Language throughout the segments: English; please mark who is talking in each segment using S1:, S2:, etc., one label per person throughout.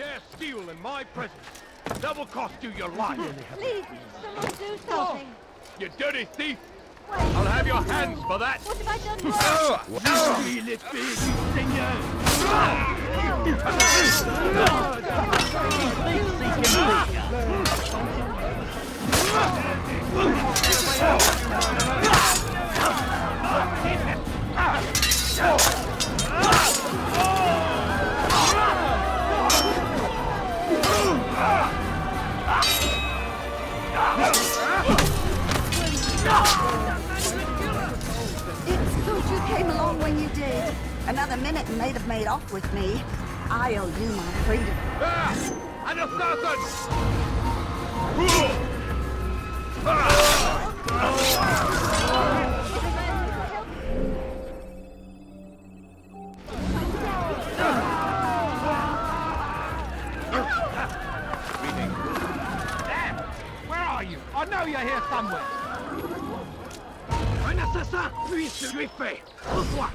S1: dare steal in my presence, that will cost you your life.
S2: Please, someone do something.
S1: You dirty thief!
S2: Wait.
S1: I'll have your hands for that!
S2: What have I done wrong?
S1: Feel it, big seigneur!
S2: It's good you came along when you did. Another minute and they'd have made off with me. I owe you my freedom.
S1: An assassin!
S3: Where are you? I know you're here somewhere.
S1: Un assassin! Lui, je lui fais! Reçois!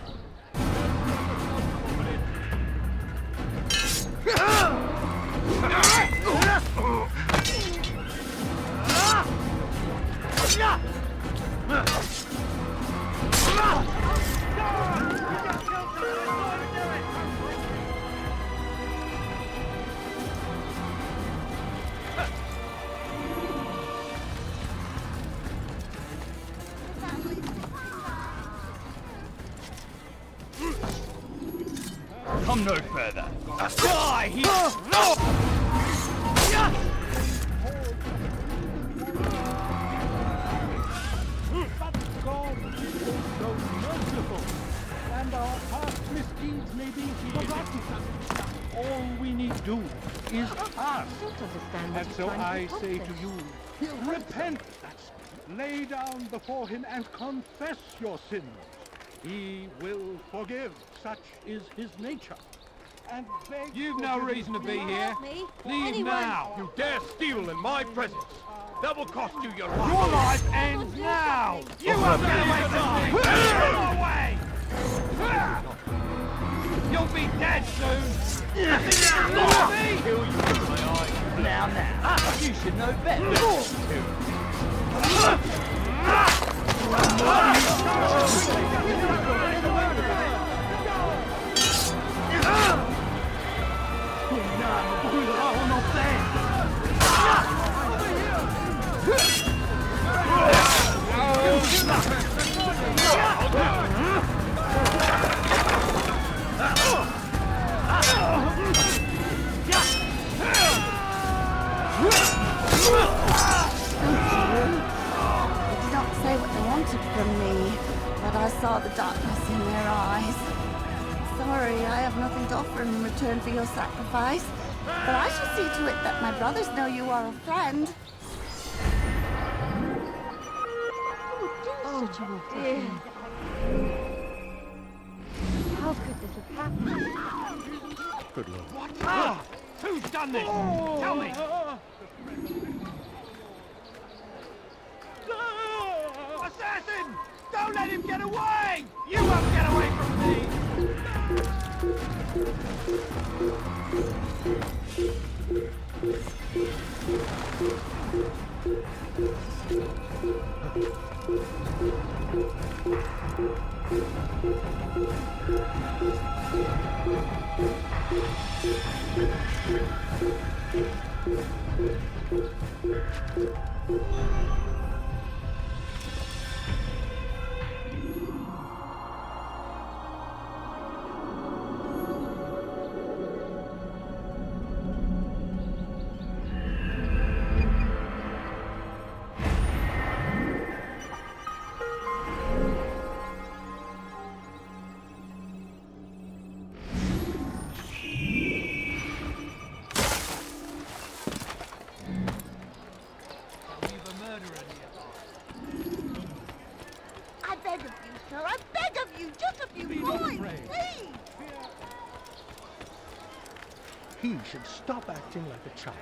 S3: Come no further. Die here!
S4: God is so merciful, and our past misdeeds may be forgotten. All we need do is ask. And so I say to you, repent, lay down before him and confess your sins. He will forgive, such is his nature. And beg
S3: You've no reason to be here.
S2: Help me.
S3: Leave
S2: Anyone.
S3: now.
S1: You dare steal in my presence, that will cost you your life!
S3: Your life ends now. You won't get away from me. Go away. You'll be dead soon.
S1: Kill you with my eyes!
S5: Now, you should know better.
S2: From me, but I saw the darkness in their eyes. Sorry, I have nothing to offer in return for your sacrifice, but I shall see to it that my brothers know you are a friend.
S6: Oh, dear. How could this have happened?
S1: Good Lord.
S3: What? Ah! Who's done this? Tell me. Assassin! Don't let him get away! You won't get away from me!
S2: I beg of you, sir, I beg of you, just a few coins, please!
S4: He should stop acting like a child.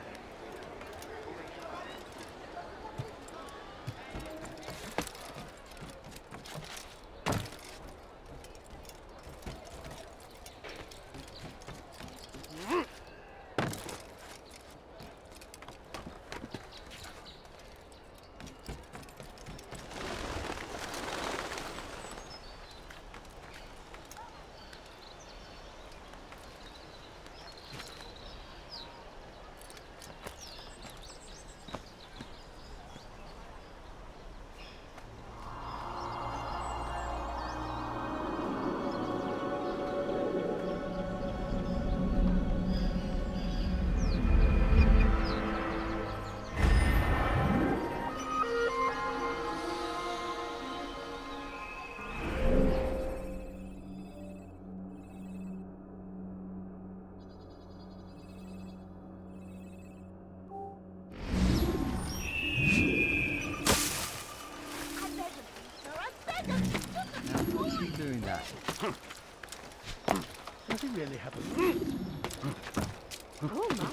S5: doing that?
S4: Does he really have a...
S6: Oh my.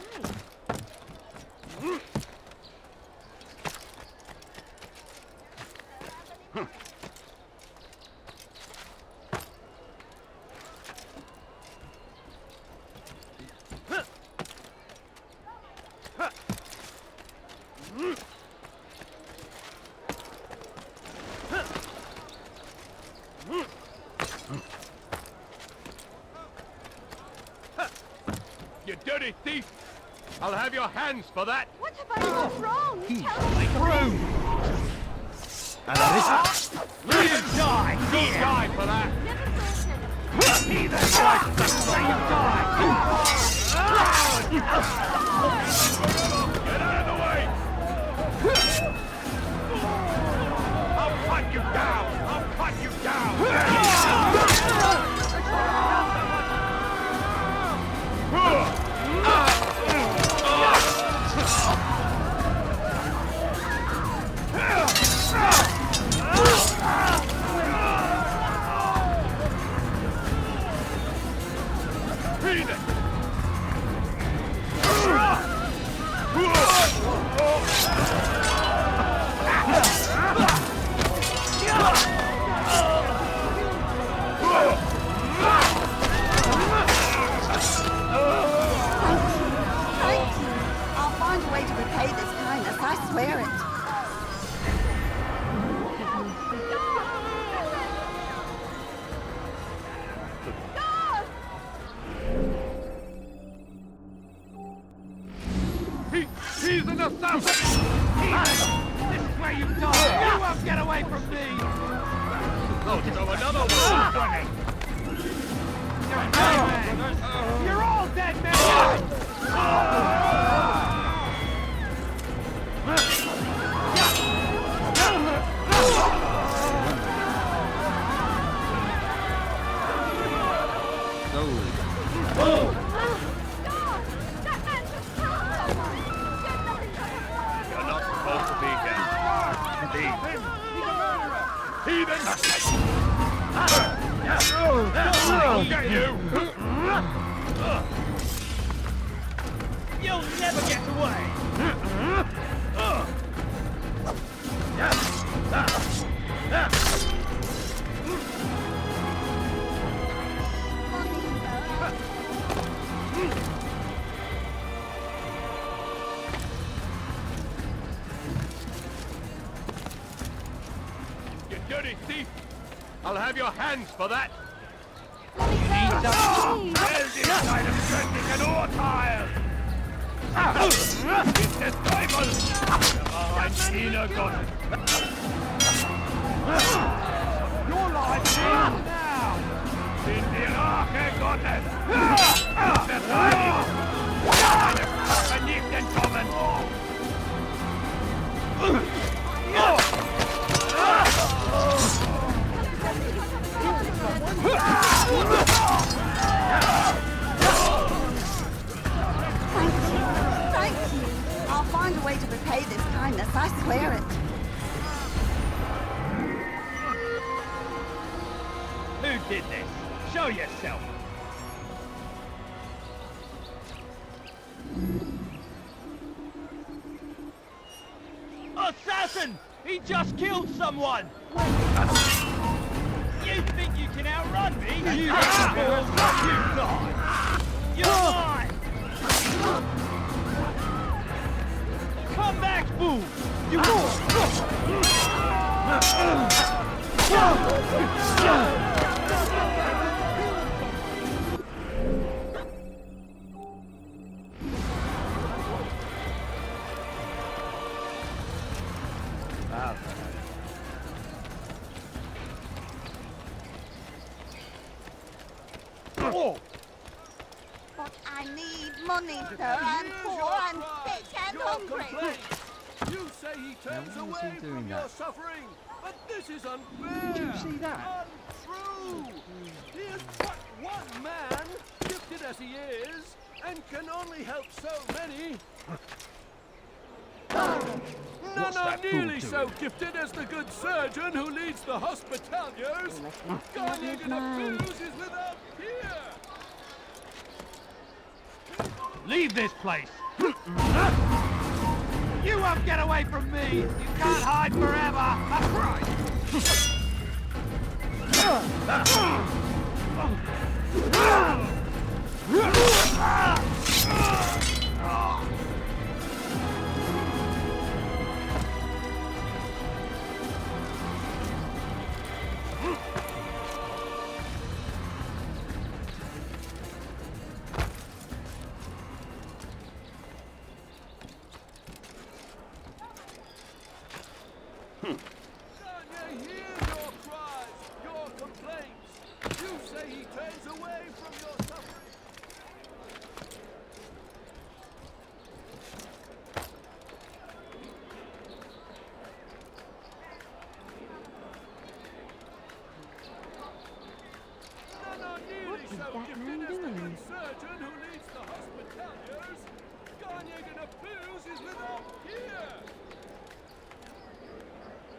S1: You dirty thief! I'll have your hands for that!
S2: What have I done wrong?
S5: He's
S2: Tell me.
S5: through! And this...
S1: You die! You die for that!
S6: Never thought of
S1: Get out of the way! I'll cut you down! I'll cut you down!
S2: Thank you. I'll find a way to repay this kindness, I swear it.
S1: He's an assassin!
S3: This is where you die! You won't get away from me!
S1: Oh, so another one!
S3: You're dead, man! You're all dead, man!
S1: You're not supposed to be here. Heathen! I'll get you!
S3: You'll never get away!
S1: You dirty thief! I'll have your hands for that!
S3: There's this kind of trending an ore tile! It's the Bible! Behind Tina got it! Your life's in now! In the Arche Gottes! The time! Vernicht den Kommen!
S2: Thank you. I'll find a way to repay this kindness, I swear it.
S3: Who did this? Show yourself! Assassin! He just killed someone! You think you can outrun me? You got the balls, you die! You're mine! Come back, fool! You
S2: But I need money, sir. I'm poor, I'm sick and hungry.
S7: You say he turns
S5: Now, why is
S7: away
S5: he doing
S7: from your
S5: that?
S7: suffering, but this is unfair.
S5: Did you see that?
S7: Untrue. He is but one man, gifted as he is, and can only help so many.
S3: None are nearly so gifted as the good surgeon who leads the Hospitaliers. Garnier and Naplouse is without peer.
S4: Leave this place! You won't get away from me! You can't hide forever! That's right!
S3: Garnier hears your cries, your complaints. You say he turns away from your suffering. None are nearly so gifted as the good surgeon who leads the Hospitaliers. Garnier and Naplouse is without peer.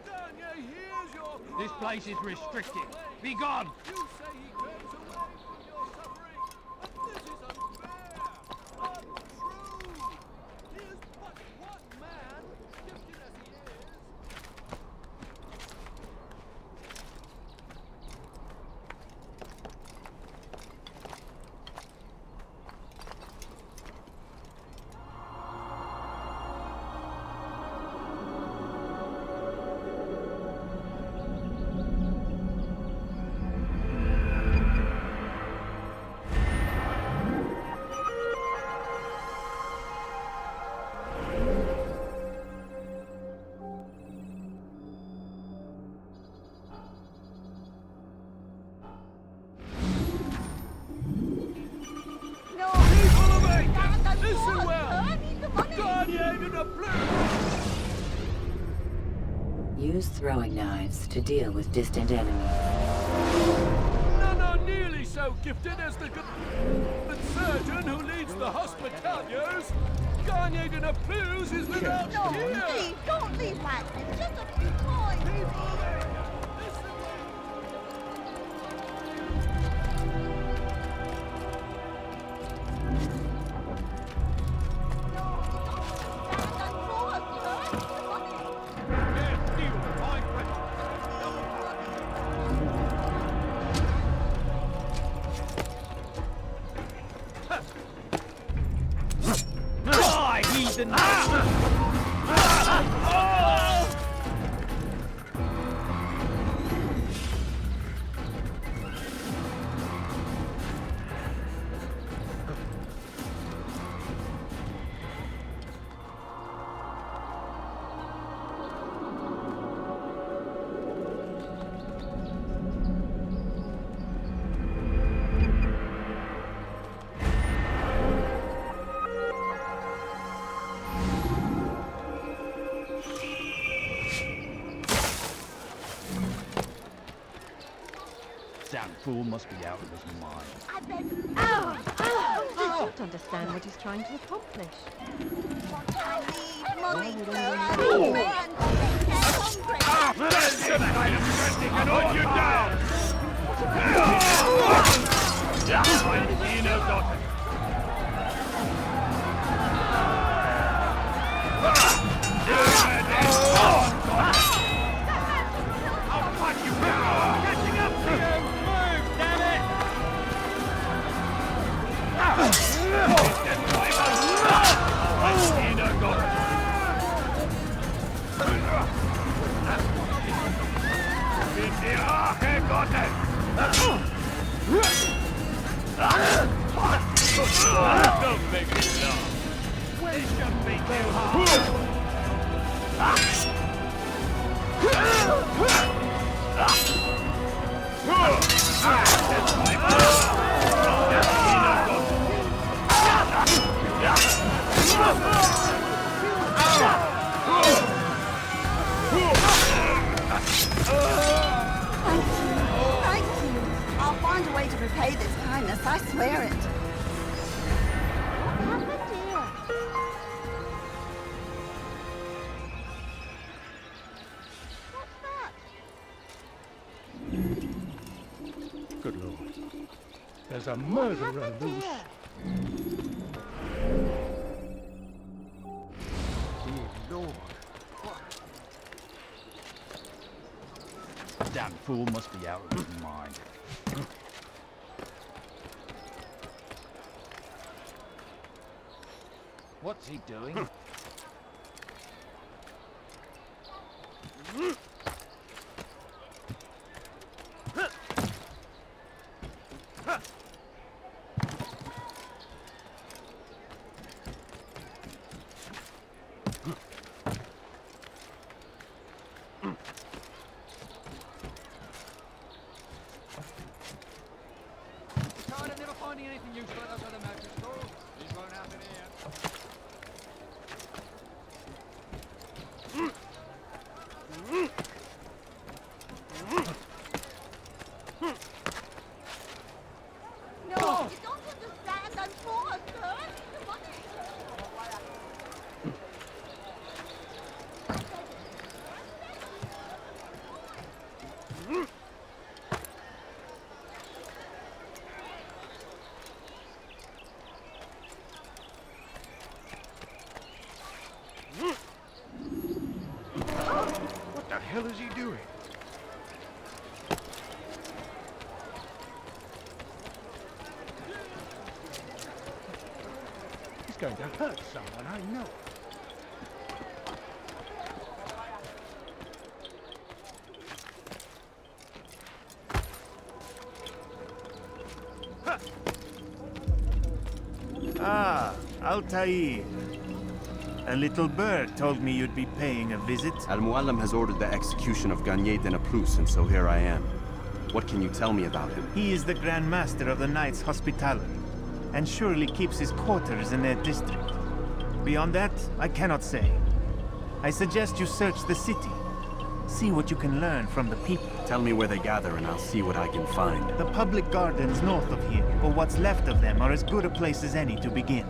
S3: Garnier hears your cries.
S4: This place is restricted. Be gone!
S3: You say he turns away from your suffering, but this is unfair, untrue. He is but one man, gifted as he is.
S2: No!
S3: People awake!
S2: Dad,
S3: Listen
S2: I
S3: well!
S2: need the money!
S3: Garnier and Naplouse!
S8: Use throwing knives to deal with distant enemies.
S3: None are nearly so gifted as the good surgeon who leads the Hospitaliers. Garnier and Naplouse is without
S2: No,
S3: peer.
S2: please, don't leave like this. Just a few coins.
S3: People awake! Listen well!
S4: Damn fool must be out of his mind.
S2: I beg.
S6: I don't understand what he's trying to accomplish.
S2: I need money, sir. I'm a man. Hungry.
S3: And hold you down! My Eno daughter. I'll fight you now! Catching up to you! Move, damn it! My Eno daughter. Die Rache Gottes! Don't make me laugh. It shouldn't be too hard.
S2: Thank you. I'll find a way to repay this kindness, I swear it.
S6: What happened here?
S4: Good lord. There's a murderer loose. Dear lord. Damn fool must be out of his mind. What's he doing?
S3: Tired of never finding anything useful at those other magic stores? This won't happen here.
S2: No, you don't understand. I'm poor, sir. The money.
S1: What the hell is he doing?
S4: He's going to hurt someone, I know.
S5: Ah, Altair. A little bird told me you'd be paying a visit.
S9: Al-Muallim has ordered the execution of Garnier de Naplouse, and so here I am. What can you tell me about him?
S5: He is the Grand Master of the Knights Hospitality, and surely keeps his quarters in their district. Beyond that, I cannot say. I suggest you search the city. See what you can learn from the people.
S9: Tell me where they gather, and I'll see what I can find.
S5: The public gardens north of here, or what's left of them, are as good a place as any to begin.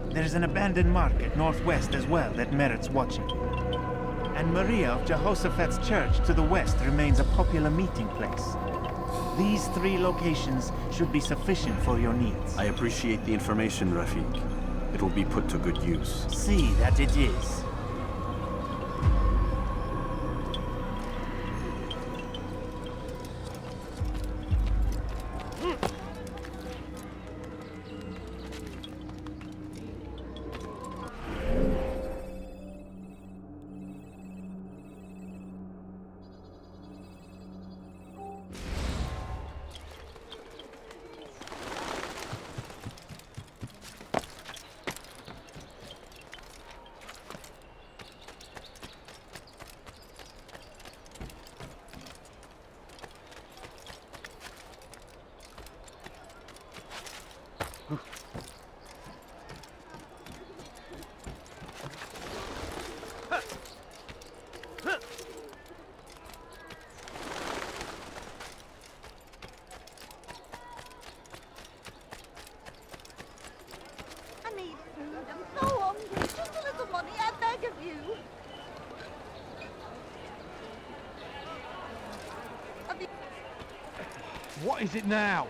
S5: There's an abandoned market northwest as well that merits watching. And Maria of Jehoshaphat's church to the west remains a popular meeting place. These 3 locations should be sufficient for your needs.
S9: I appreciate the information, Rafiq. It will be put to good use.
S5: See that it is.
S2: I need food. I'm so hungry. Just a little money, I beg of you.
S4: What is it now?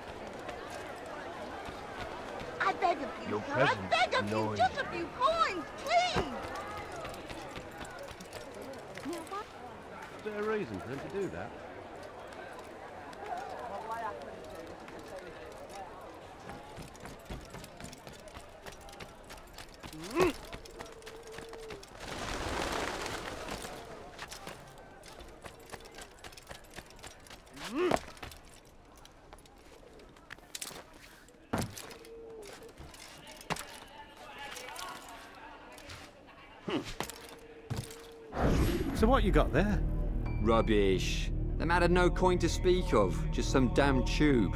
S2: I beg of you,
S1: Your
S2: sir. I
S1: presence
S2: beg of you.
S1: annoys
S2: Just a few coins, please.
S9: Is there a reason for him to do that?
S10: So what you got there?
S11: Rubbish. The man had no coin to speak of, just some damn tube.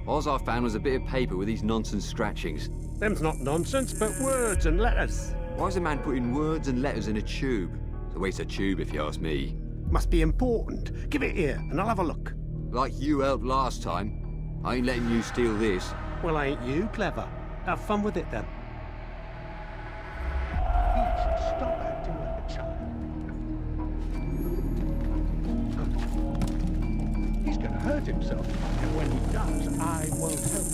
S11: All I found was a bit of paper with these nonsense scratchings.
S10: Them's not nonsense, but words and letters.
S11: Why is a man putting words and letters in a tube? It's a waste of tube, if you ask me.
S10: Must be important. Give it here, and I'll have a look.
S11: Like you helped last time. I ain't letting you steal this.
S10: Well, ain't you clever? Have fun with it, then.
S4: He should stop acting like a child. He's gonna hurt hurt himself, and when he does, I won't help.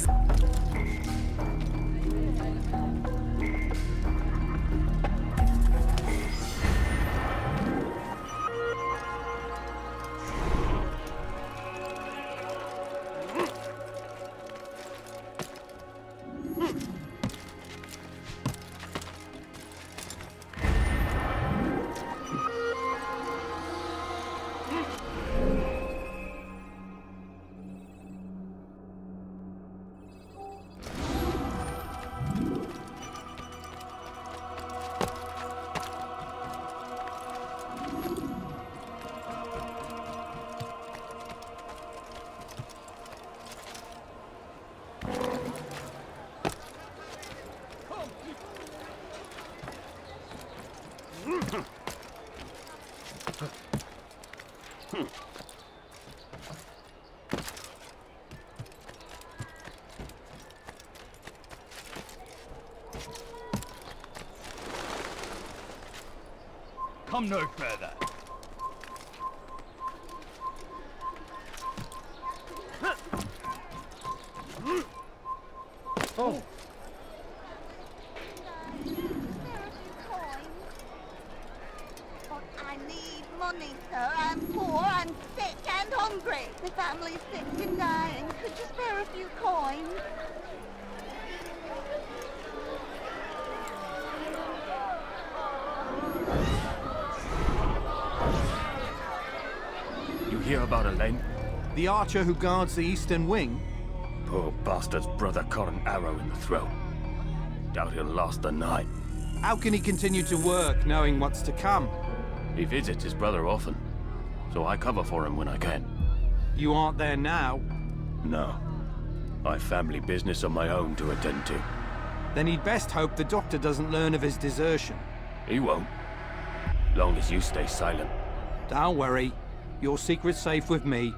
S1: Come no further.
S4: Oh,
S2: But I need money, sir. I'm poor, I'm sick and hungry. The family's sick and dying. Could you spare a few coins?
S12: You hear about Elaine?
S13: The archer who guards the eastern wing?
S12: Poor bastard's brother caught an arrow in the throat. Doubt he'll last the night.
S13: How can he continue to work, knowing what's to come?
S12: He visits his brother often, so I cover for him when I can.
S13: You aren't there now?
S12: No. I've family business of my own to attend to.
S13: Then he'd best hope the doctor doesn't learn of his desertion.
S12: He won't. Long as you stay silent.
S13: Don't worry. Your secret's safe with me.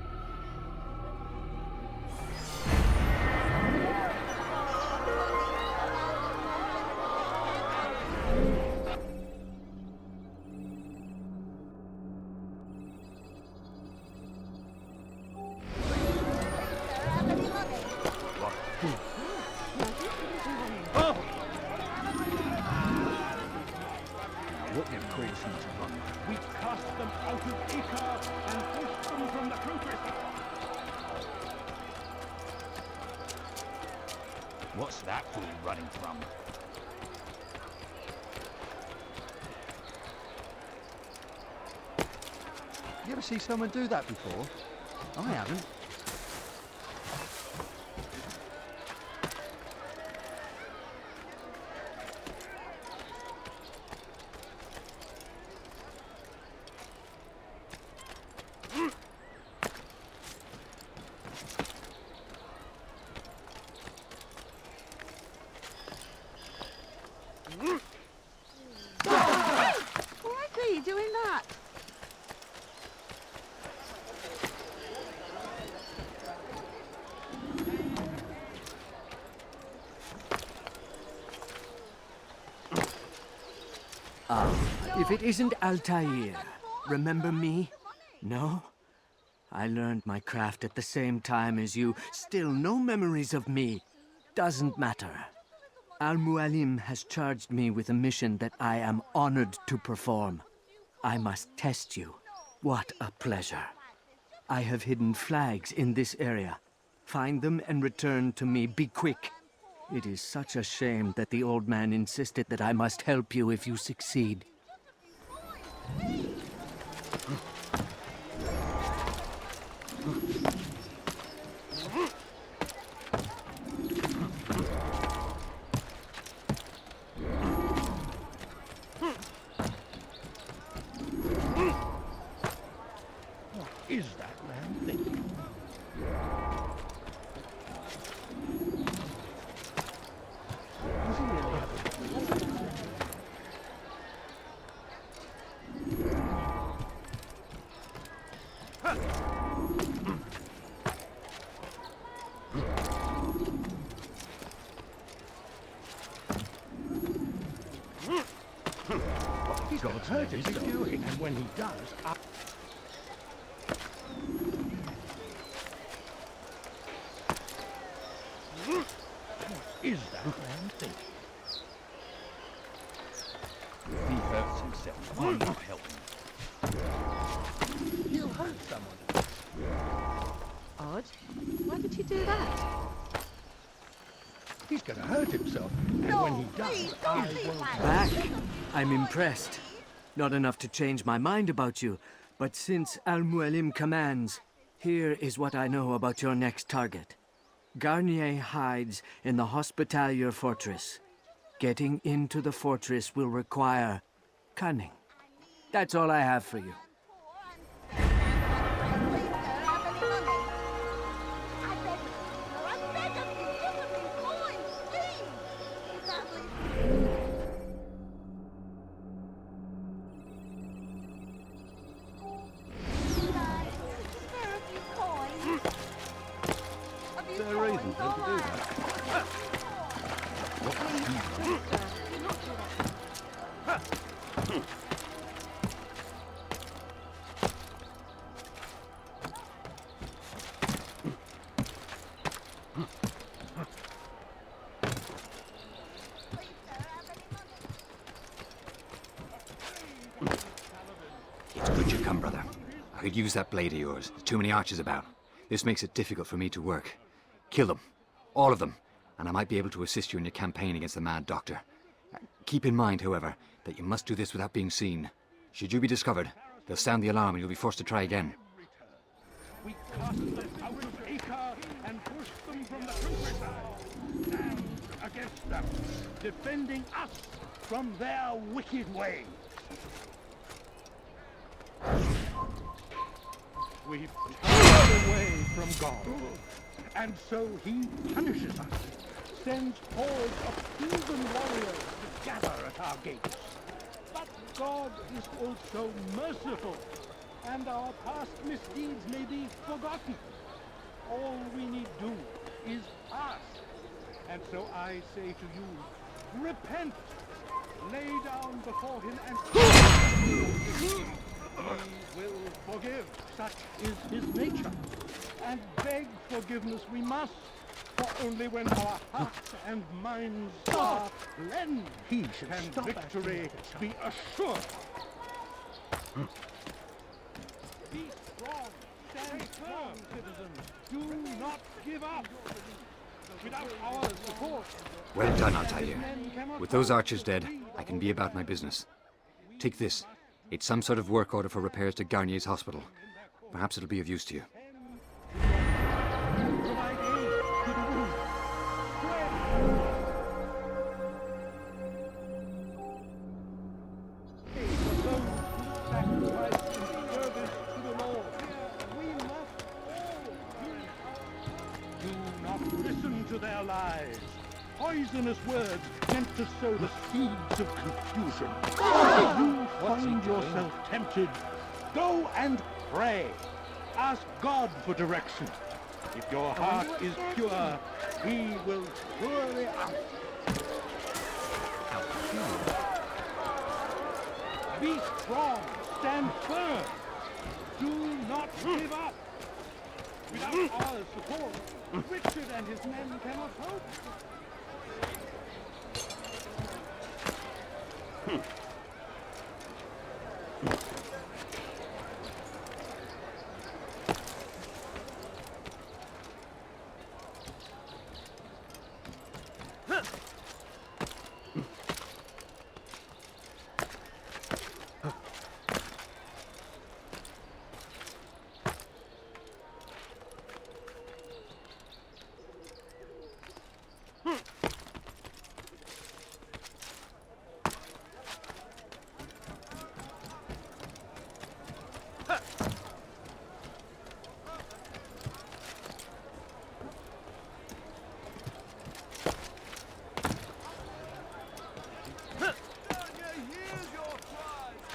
S4: what their creations run. We cast them out of Icar and pushed them from the countryside.
S14: What's that fool running from?
S15: You ever see someone do that before? I haven't.
S2: Why are you doing that?
S16: If it isn't Altair, remember me? No? I learned my craft at the same time as you. Still no memories of me. Doesn't matter. Al-Mualim has charged me with a mission that I am honored to perform. I must test you. What a pleasure. I have hidden flags in this area. Find them and return to me. Be quick. It is such a shame that the old man insisted that I must help you if you succeed.
S4: What is that man thinking? Does he really have a... He's got hurt himself, and when he does, is that man thinking?
S14: If he hurts himself, I'm not helping.
S4: He'll hurt someone.
S6: Odd. Why would you do that?
S4: He's gonna hurt himself. And when he does, I won't.
S16: Back? I'm impressed. Not enough to change my mind about you, but since Al-Mualim commands, here is what I know about your next target. Garnier hides in the Hospitalier Fortress. Getting into the fortress will require cunning. That's all I have for you.
S15: Is there a reason for him to do that?
S13: It's good you come, brother. I could use that blade of yours. There's too many archers about. This makes it difficult for me to work. Kill them. All of them. And I might be able to assist you in your campaign against the Mad Doctor. Keep in mind, however, that you must do this without being seen. Should you be discovered, they'll sound the alarm and you'll be forced to try again.
S4: We cast them out of Acre and push them from the countryside. Stand against them, defending us from their wicked ways. We've turned away from God, and so he punishes us, sends hordes of heathen warriors to gather at our gates. But God is also merciful, and our past misdeeds may be forgotten. All we need do is ask. And so I say to you, repent, lay down before him and he will forgive. Such is his nature. And beg forgiveness we must, for only when our hearts and minds are cleansed can victory be assured. Be strong, stand firm, citizens. Do not give up. Without our support.
S13: Well done, Altair. With those archers dead, I can be about my business. Take this. It's some sort of work order for repairs to Garnier's hospital. Perhaps it'll be of use to you.
S4: To their lies. Poisonous words meant to sow the seeds of confusion. If you find yourself tempted, go and pray. Ask God for direction. If your heart is pure, he will surely answer. Be strong, stand firm. Do not give up. Without our support, Richard and his men cannot hope.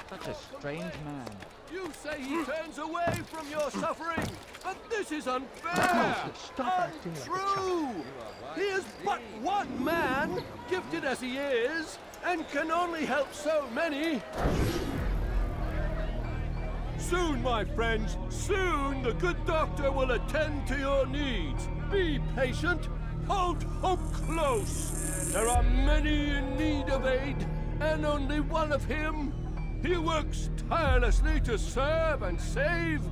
S15: Such a strange man.
S7: You say he turns away from your suffering, but this is unfair!
S4: Stop acting like a
S7: Untrue! He is but one man, gifted as he is, and can only help so many. Soon, my friends, soon the good doctor will attend to your needs. Be patient. Hold hope close. There are many in need of aid, and only one of him. He works tirelessly to serve and save,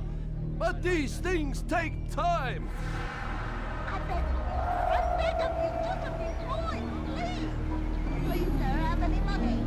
S7: but these things take time.
S2: I beg of you, just a few coins, please. Please, sir, have any money?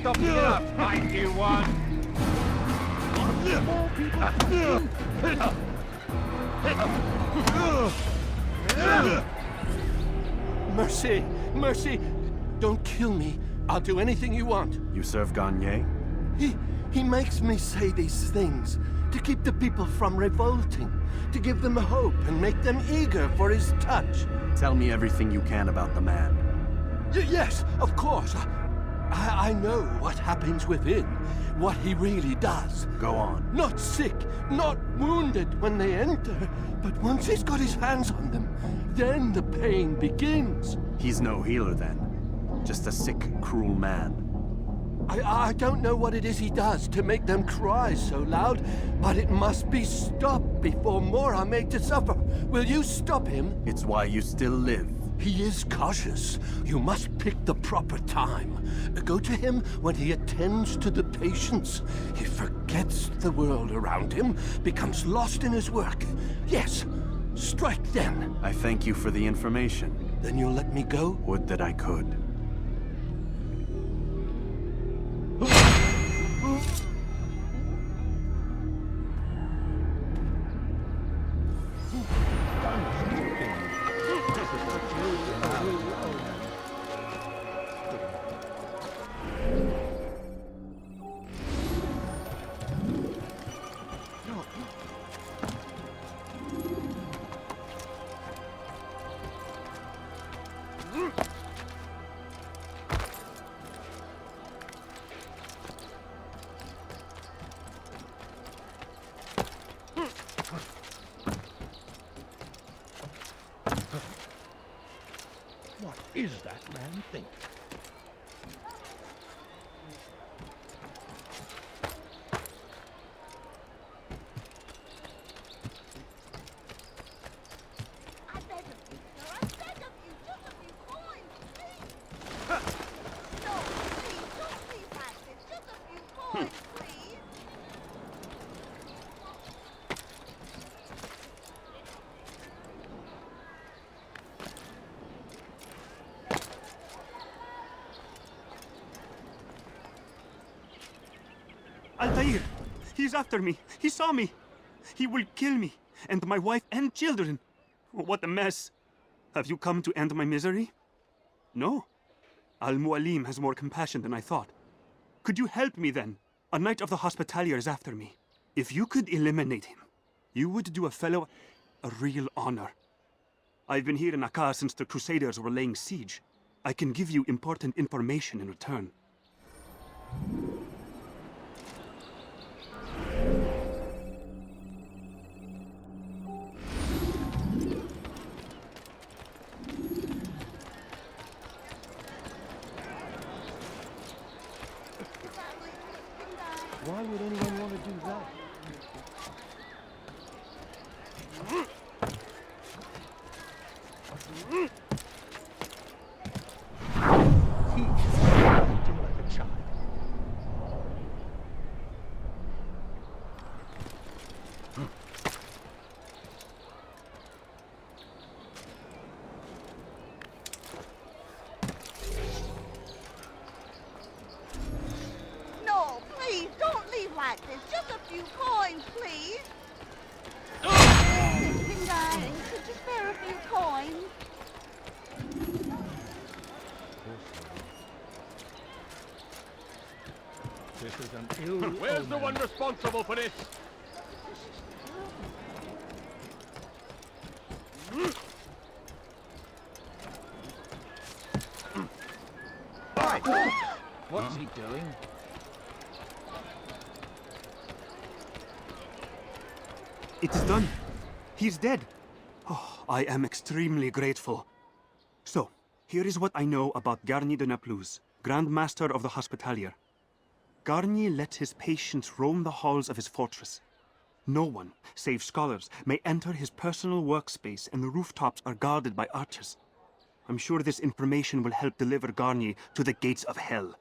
S14: Stop it up, mighty one!
S7: Mercy! Mercy! Don't kill me. I'll do anything you want.
S9: You serve Garnier?
S7: He makes me say these things to keep the people from revolting, to give them hope and make them eager for his touch.
S9: Tell me everything you can about the man.
S7: Yes, of course. I know what happens within, what he really does.
S9: Go on.
S7: Not sick, not wounded when they enter, but once he's got his hands on them, then the pain begins.
S9: He's no healer then. Just a sick, cruel man.
S7: I don't know what it is he does to make them cry so loud, but it must be stopped before more are made to suffer. Will you stop him?
S9: It's why you still live.
S7: He is cautious. You must pick the proper time. Go to him when he attends to the patients. He forgets the world around him, becomes lost in his work. Yes, strike then.
S9: I thank you for the information.
S7: Then you'll let me go?
S9: Would that I could.
S14: What is that man think?
S17: Altair! He's after me! He saw me! He will kill me, and my wife and children! What a mess! Have you come to end my misery? No. Al-Mualim has more compassion than I thought. Could you help me then? A knight of the Hospitalier is after me. If you could eliminate him, you would do a fellow a real honor. I've been here in Akkar since the Crusaders were laying siege. I can give you important information in return.
S15: Why would anyone want to do that?
S14: He is acting like a child.
S2: No, please, don't leave like this. Just a few coins, please. darling. Could you spare a few coins?
S14: This is an ill
S12: Where's the one responsible for this?
S14: What's he doing?
S17: It is done. He's dead. Oh, I am extremely grateful. So, here is what I know about Garnier de Naplouse, Grand Master of the Hospitalier. Garnier let his patients roam the halls of his fortress. No one, save scholars, may enter his personal workspace, and the rooftops are guarded by archers. I'm sure this information will help deliver Garnier to the gates of hell.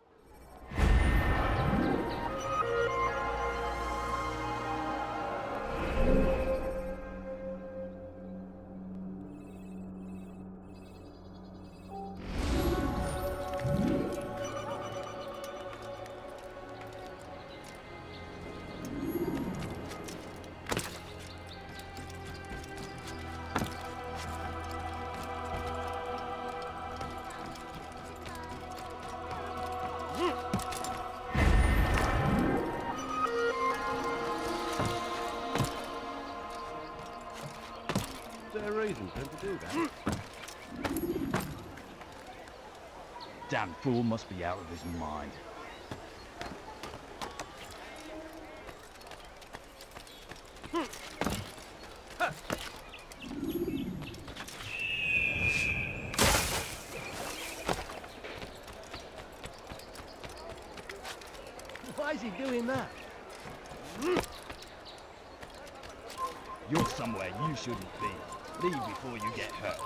S12: Is there a reason for him to do that?
S14: Damn fool must be out of his mind.
S12: Why is he doing that?
S14: You're somewhere you shouldn't be. Leave before you get hurt.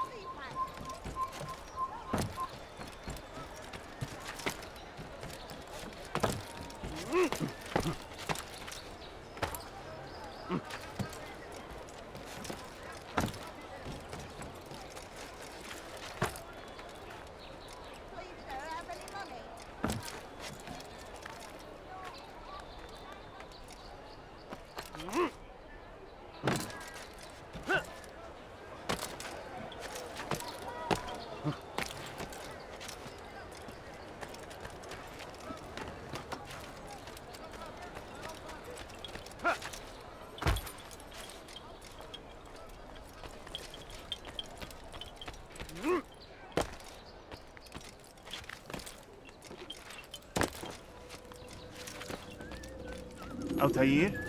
S5: Altair?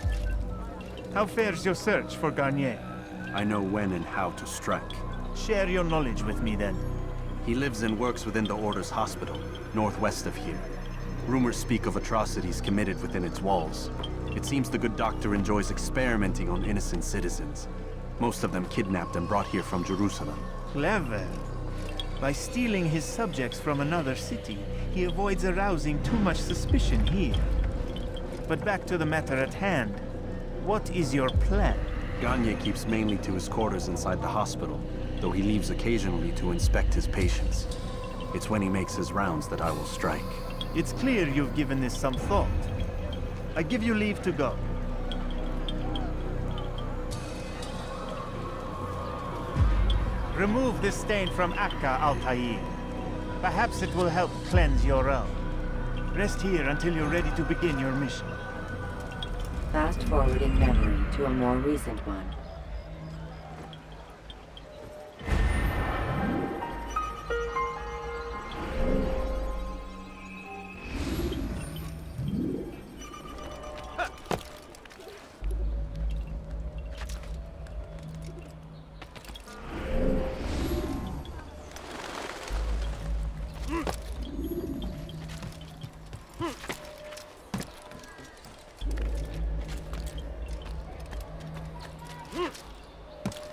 S5: How fares your search for Garnier?
S9: I know when and how to strike.
S5: Share your knowledge with me then.
S9: He lives and works within the Order's hospital, northwest of here. Rumors speak of atrocities committed within its walls. It seems the good doctor enjoys experimenting on innocent citizens. Most of them kidnapped and brought here from Jerusalem.
S5: Clever. By stealing his subjects from another city, he avoids arousing too much suspicion here. But back to the matter at hand. What is your plan?
S9: Garnier keeps mainly to his quarters inside the hospital, though he leaves occasionally to inspect his patients. It's when he makes his rounds that I will strike.
S5: It's clear you've given this some thought. I give you leave to go. Remove this stain from Akka, Altair. Perhaps it will help cleanse your own. Rest here until you're ready to begin your mission.
S8: Fast forwarding memory to a more recent one.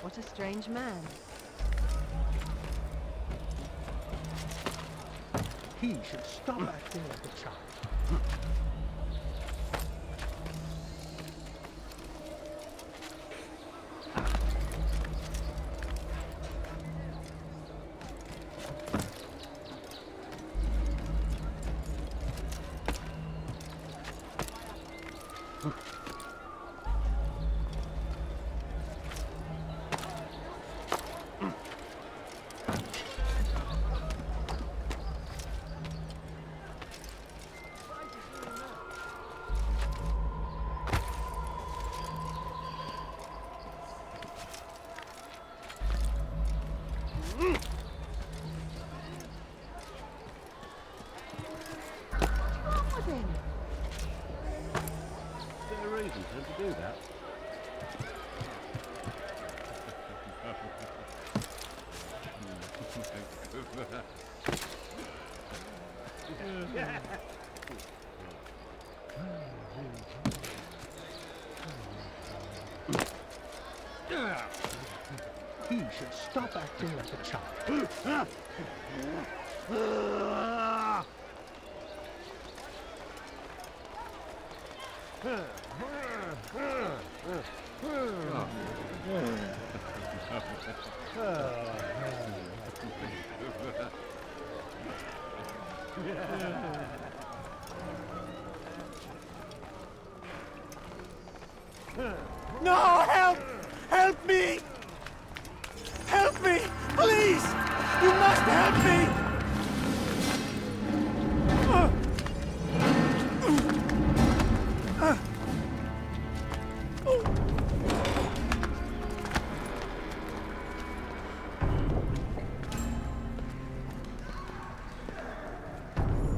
S6: What a strange man.
S14: He should stop acting like a child.
S10: didn't intend to do that.
S4: He should stop acting like a child.
S5: No, help! Help me! Help me! Please! You must help me!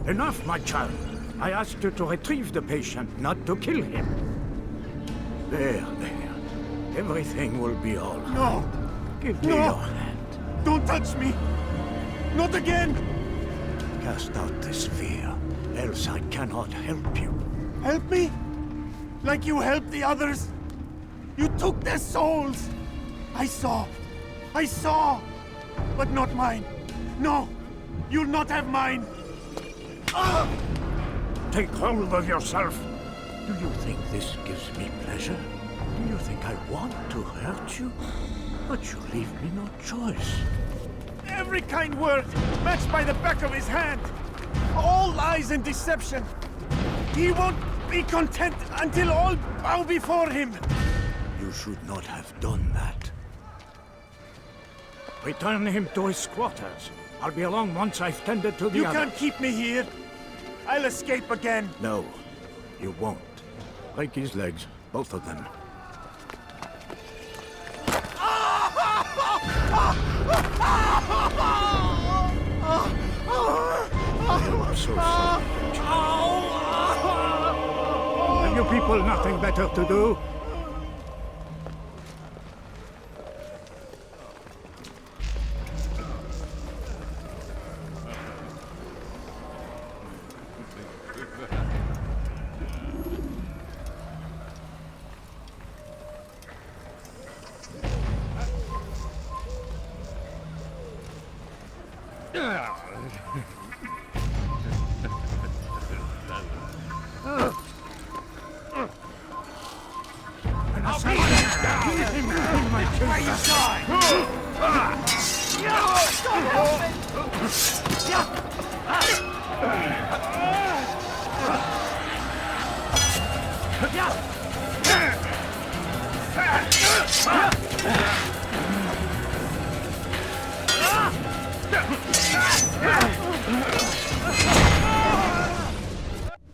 S18: Enough, my child. I asked you to retrieve the patient, not to kill him. There. Everything will be all right.
S5: No!
S18: Give me your hand.
S5: Don't touch me! Not again!
S18: Cast out this fear, else I cannot help you.
S5: Help me? Like you helped the others? You took their souls! I saw! But not mine! No! You'll not have mine!
S18: Take hold of yourself! Do you think this gives me pleasure? Do you think I want to hurt you? But you leave me no choice.
S5: Every kind word matched by the back of his hand! All lies and deception! He won't be content until all bow before him!
S18: You should not have done that. Return him to his quarters. I'll be along once I've tended to the
S5: You
S18: others.
S5: can't keep me here! I'll escape again!
S18: No, you won't. Break his legs, both of them. I'm so sorry. Have you people nothing better to do?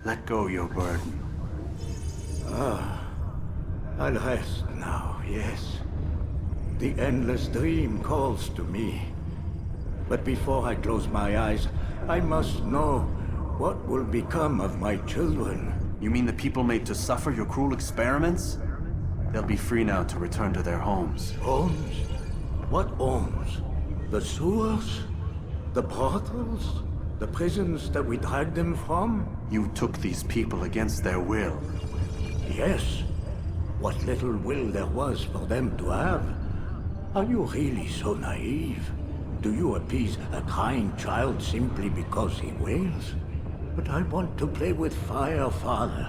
S9: Let go your burden.
S18: I'll rest now, yes. The endless dream calls to me. But before I close my eyes, I must know what will become of my children.
S9: You mean the people made to suffer your cruel experiments? They'll be free now to return to their homes.
S18: Homes? What homes? The sewers? The brothels? The prisons that we dragged them from?
S9: You took these people against their will.
S18: Yes. What little will there was for them to have. Are you really so naive? Do you appease a crying child simply because he wails? But I want to play with fire, Father.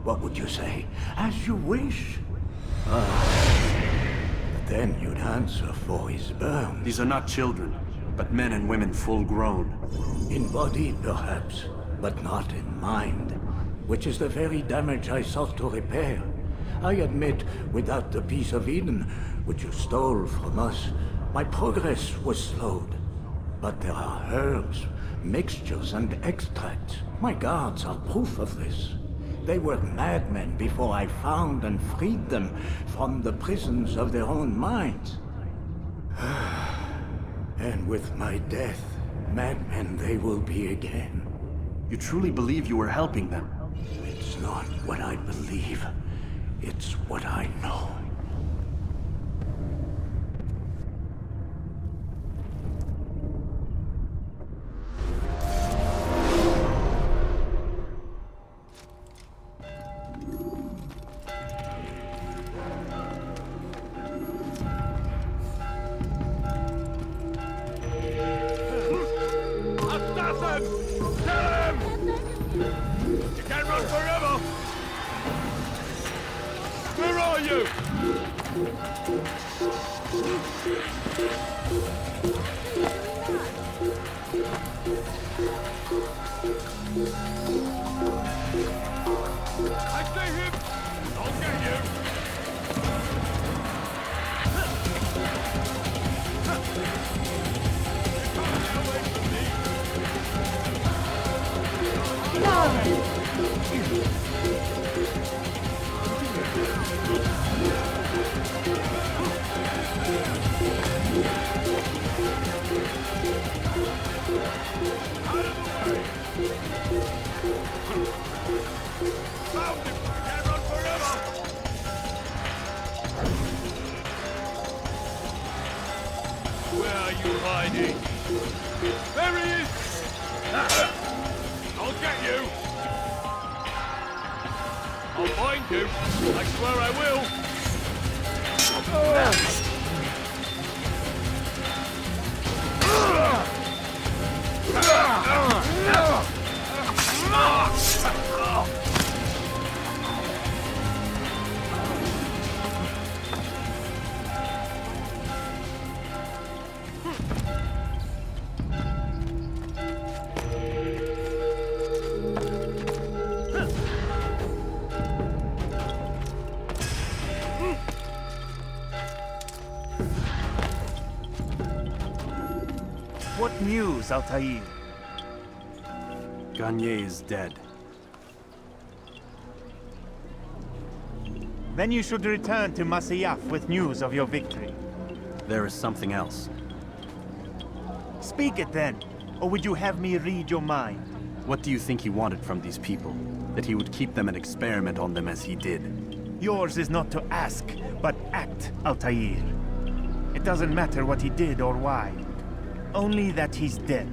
S18: What would you say? As you wish. But then you'd answer for his burns.
S9: These are not children, but men and women full grown.
S18: In body, perhaps, but not in mind. Which is the very damage I sought to repair. I admit, without the piece of Eden, which you stole from us, my progress was slowed. But there are herbs, mixtures, and extracts. My guards are proof of this. They were madmen before I found and freed them from the prisons of their own minds. And with my death, madmen they will be again.
S9: You truly believe you were helping them?
S18: It's not what I believe. It's what I know.
S1: Where are you hiding? There he is! I'll get you! I'll find you! I swear I will!
S5: What news, Altair?
S9: Garnier is dead.
S5: Then you should return to Masyaf with news of your victory.
S9: There is something else.
S5: Speak it then, or would you have me read your mind?
S9: What do you think he wanted from these people? That he would keep them and experiment on them as he did?
S5: Yours is not to ask, but act, Altair. It doesn't matter what he did or why. Only that he's dead.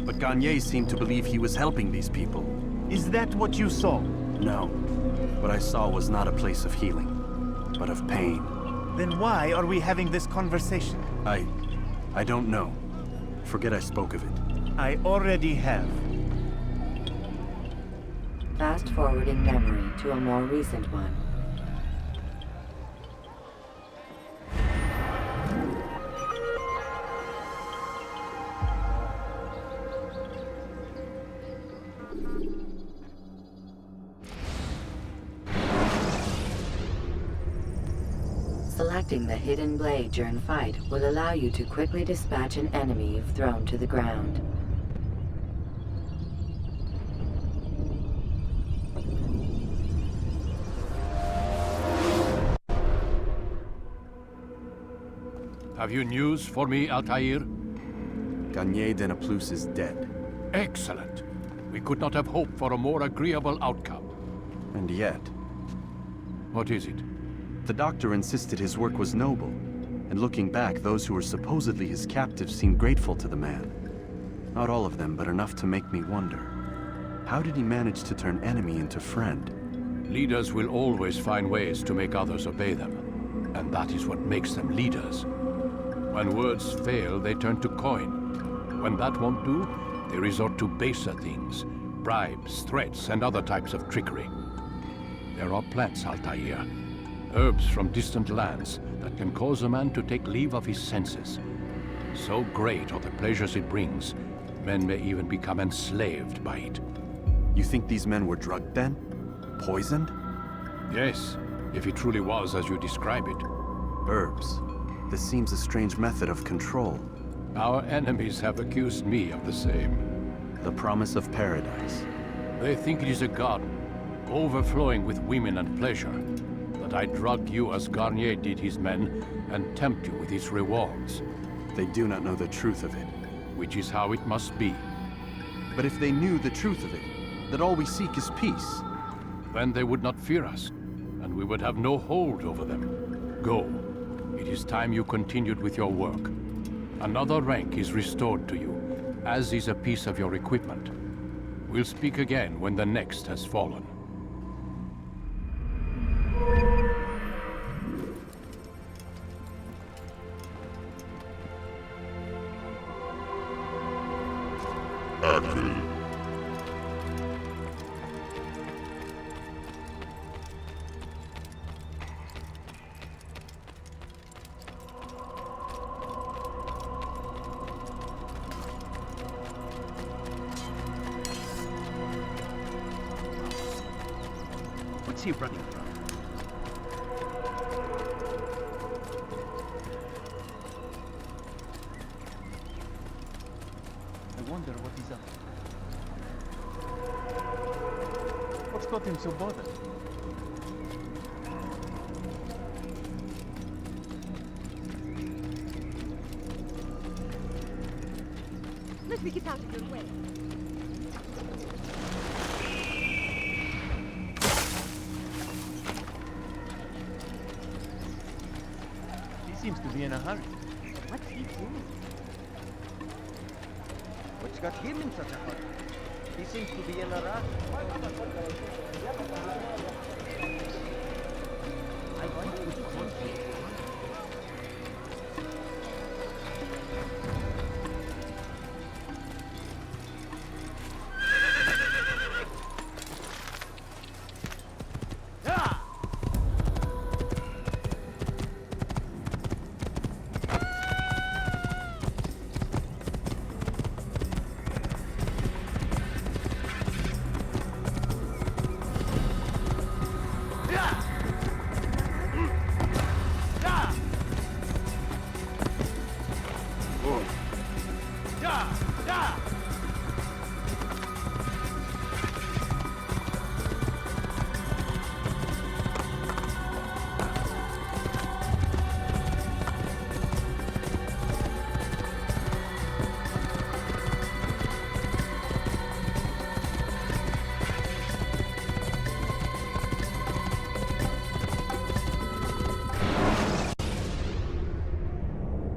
S9: But Garnier seemed to believe he was helping these people.
S5: Is that what you saw?
S9: No. What I saw was not a place of healing, but of pain.
S5: Then why are we having this conversation?
S9: I don't know. Forget I spoke of it.
S5: I already have.
S8: Fast forwarding memory to a more recent one. Selecting the hidden blade during fight will allow you to quickly dispatch an enemy you've thrown to the ground.
S12: Have you news for me, Altair?
S9: Garnier de Naplouse is dead.
S12: Excellent. We could not have hoped for a more agreeable outcome.
S9: And yet...
S12: What is it?
S9: The doctor insisted his work was noble, and looking back, those who were supposedly his captives seemed grateful to the man. Not all of them, but enough to make me wonder. How did he manage to turn enemy into friend?
S12: Leaders will always find ways to make others obey them, and that is what makes them leaders. When words fail, they turn to coin. When that won't do, they resort to baser things, bribes, threats, and other types of trickery. There are plants, Altair. Herbs from distant lands that can cause a man to take leave of his senses. So great are the pleasures it brings, men may even become enslaved by it.
S9: You think these men were drugged then? Poisoned?
S12: Yes, if it truly was as you describe it.
S9: Herbs. This seems a strange method of control.
S12: Our enemies have accused me of the same.
S9: The promise of paradise.
S12: They think it is a garden, overflowing with women and pleasure. That I drug you as Garnier did his men, and tempt you with his rewards.
S9: They do not know the truth of it.
S12: Which is how it must be.
S9: But if they knew the truth of it, that all we seek is peace.
S12: Then they would not fear us. and we would have no hold over them. Go. It is time you continued with your work. Another rank is restored to you, as is a piece of your equipment. We'll speak again when the next has fallen.
S14: What's he running from?
S4: I wonder what he's up to. What's got him so bothered?
S6: Let me get out of your way.
S4: He seems to be in a hurry.
S6: What's he doing?
S15: What's got him in such a hurry? He seems to be in a rush. I wonder which one he is.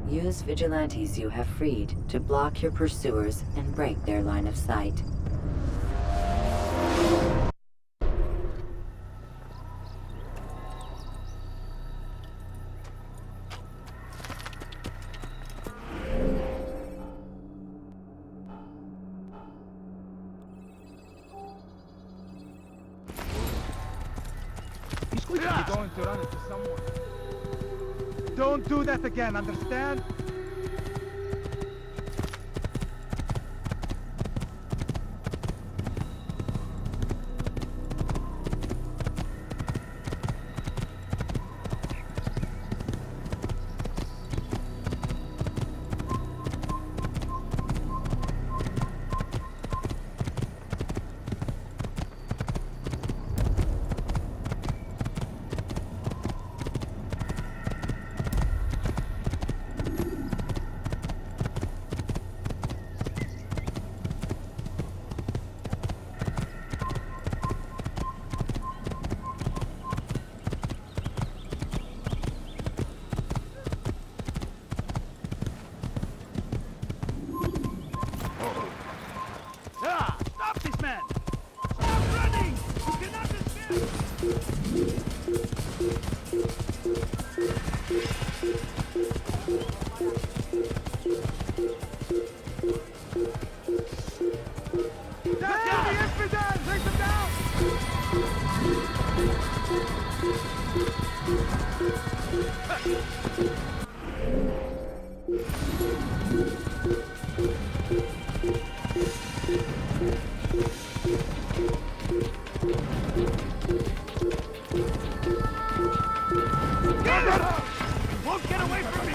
S8: Use vigilantes you have freed to block your pursuers and break their line of sight.
S4: He's quickly going to run into someone. Don't do that again, understand? Stop this man! Stop running! You cannot escape! Down the infidel! Take them down! Won't get away from me!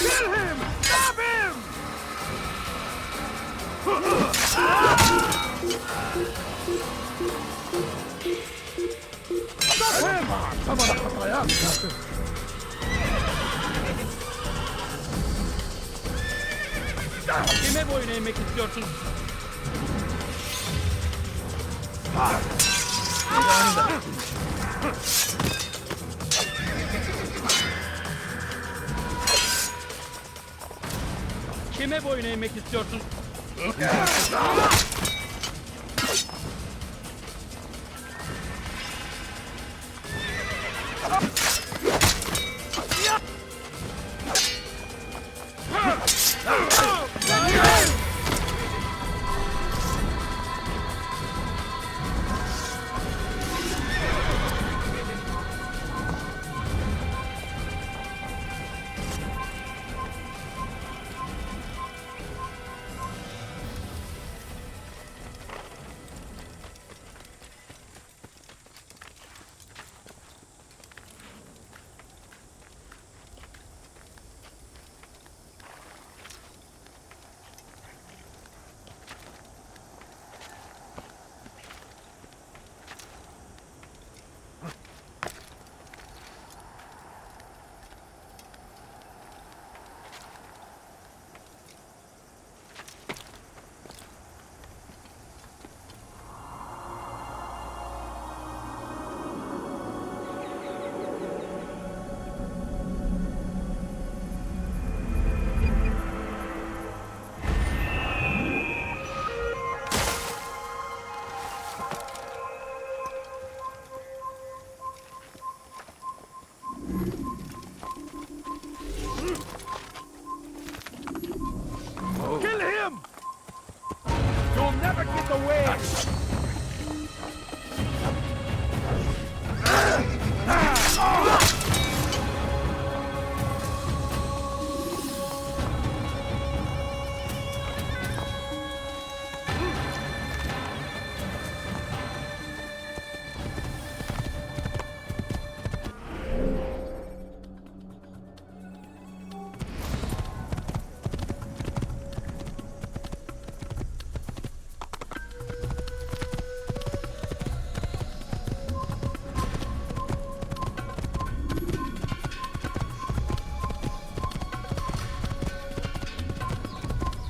S4: Kill him! Stop him! Kime boyun eğmek istiyorsun? Kime boyun eğmek istiyorsun?
S14: Kill him! You'll never get away!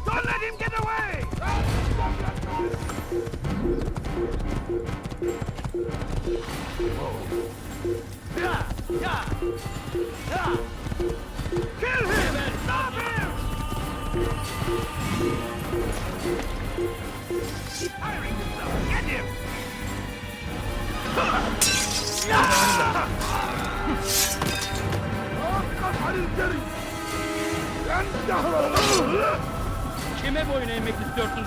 S14: Don't let him get away! Kill him! Stop him! He's firing himself! Get him!
S4: Kime boyun eğmek istiyorsun?